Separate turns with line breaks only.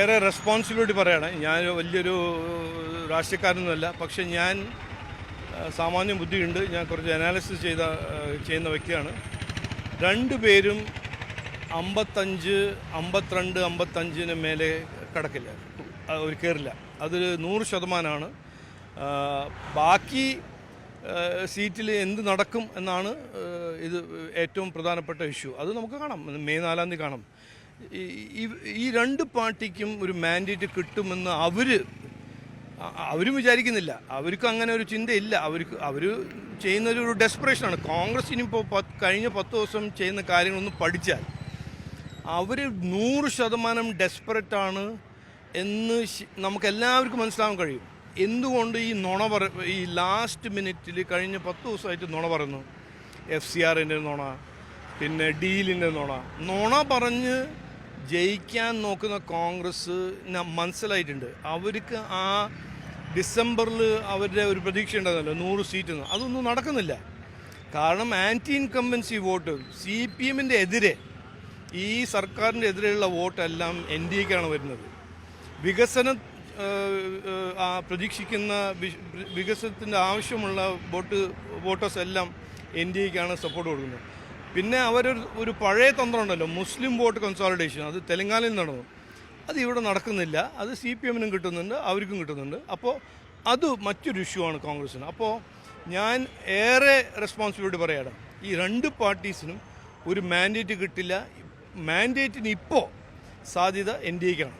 ഏറെ റെസ്പോൺസിബിലിറ്റി പറയുകയാണ്. ഞാൻ വലിയൊരു രാഷ്ട്രീയക്കാരനൊന്നുമല്ല, പക്ഷെ ഞാൻ സാമാന്യ ബുദ്ധിയുണ്ട്. ഞാൻ കുറച്ച് അനാലിസിസ് ചെയ്യുന്ന വ്യക്തിയാണ്. രണ്ടുപേരും 55, 52, 55 മേലെ കടക്കില്ല, അവർ കയറില്ല. അതൊരു 100%. ബാക്കി സീറ്റിൽ എന്ത് നടക്കും എന്നാണ് ഇത് ഏറ്റവും പ്രധാനപ്പെട്ട ഇഷ്യൂ. അത് നമുക്ക് കാണാം, മെയ് 4-ാം തീയതി കാണാം. ഈ രണ്ട് പാർട്ടിക്കും ഒരു മാൻഡേറ്റ് കിട്ടുമെന്ന് അവരും വിചാരിക്കുന്നില്ല. അവർക്ക് അങ്ങനെ ഒരു ചിന്തയില്ല. അവർ ചെയ്യുന്നൊരു ഡെസ്പറേഷനാണ്. കോൺഗ്രസ് ഇനിയിപ്പോൾ കഴിഞ്ഞ 10 ദിവസം ചെയ്യുന്ന കാര്യങ്ങളൊന്നും പഠിച്ചാൽ അവർ 100% ഡെസ്പറേറ്റാണ് എന്ന് നമുക്കെല്ലാവർക്കും മനസ്സിലാവാൻ കഴിയും. എന്തുകൊണ്ട് ഈ ലാസ്റ്റ് മിനിറ്റിൽ കഴിഞ്ഞ 10 ദിവസമായിട്ട് നുണ പറയുന്നു? FCRൻ്റെ നുണ, പിന്നെ ഡീലിൻ്റെ നുണ പറഞ്ഞ് ജയിക്കാൻ നോക്കുന്ന കോൺഗ്രസ് മനസ്സിലായിട്ടുണ്ട്. അവർക്ക് ആ ഡിസംബറിൽ അവരുടെ ഒരു പ്രതീക്ഷ ഉണ്ടായിരുന്നല്ലോ 100 സീറ്റ്. അതൊന്നും നടക്കുന്നില്ല. കാരണം ആൻറ്റി ഇൻകംബൻസി വോട്ട് CPMൻ്റെ എതിരെ, ഈ സർക്കാരിൻ്റെ എതിരെയുള്ള വോട്ടെല്ലാം NDAക്കാണ് വരുന്നത്. പ്രതീക്ഷിക്കുന്ന വികസനത്തിൻ്റെ ആവശ്യമുള്ള വോട്ടേഴ്സ് എല്ലാം NDAക്കാണ് സപ്പോർട്ട് കൊടുക്കുന്നത്. പിന്നെ ഒരു പഴയ തന്ത്രമുണ്ടല്ലോ, മുസ്ലിം വോട്ട് കൺസോളിഡേഷൻ. അത് തെലങ്കാനയിൽ നടന്നു. അത് ഇവിടെ നടക്കുന്നില്ല. അത് CPMനും കിട്ടുന്നുണ്ട്, അവർക്കും കിട്ടുന്നുണ്ട്. അപ്പോൾ അത് മറ്റൊരു ഇഷ്യൂ ആണ് കോൺഗ്രസ്സിന്. അപ്പോൾ ഞാൻ ഏറെ റെസ്പോൺസിബിലിറ്റി പറയുകയാണ്. ഈ രണ്ട് പാർട്ടീസിനും ഒരു മാൻഡേറ്റ് കിട്ടില്ല. മാൻഡേറ്റിന് ഇപ്പോൾ സാധ്യത NDAക്കാണ്.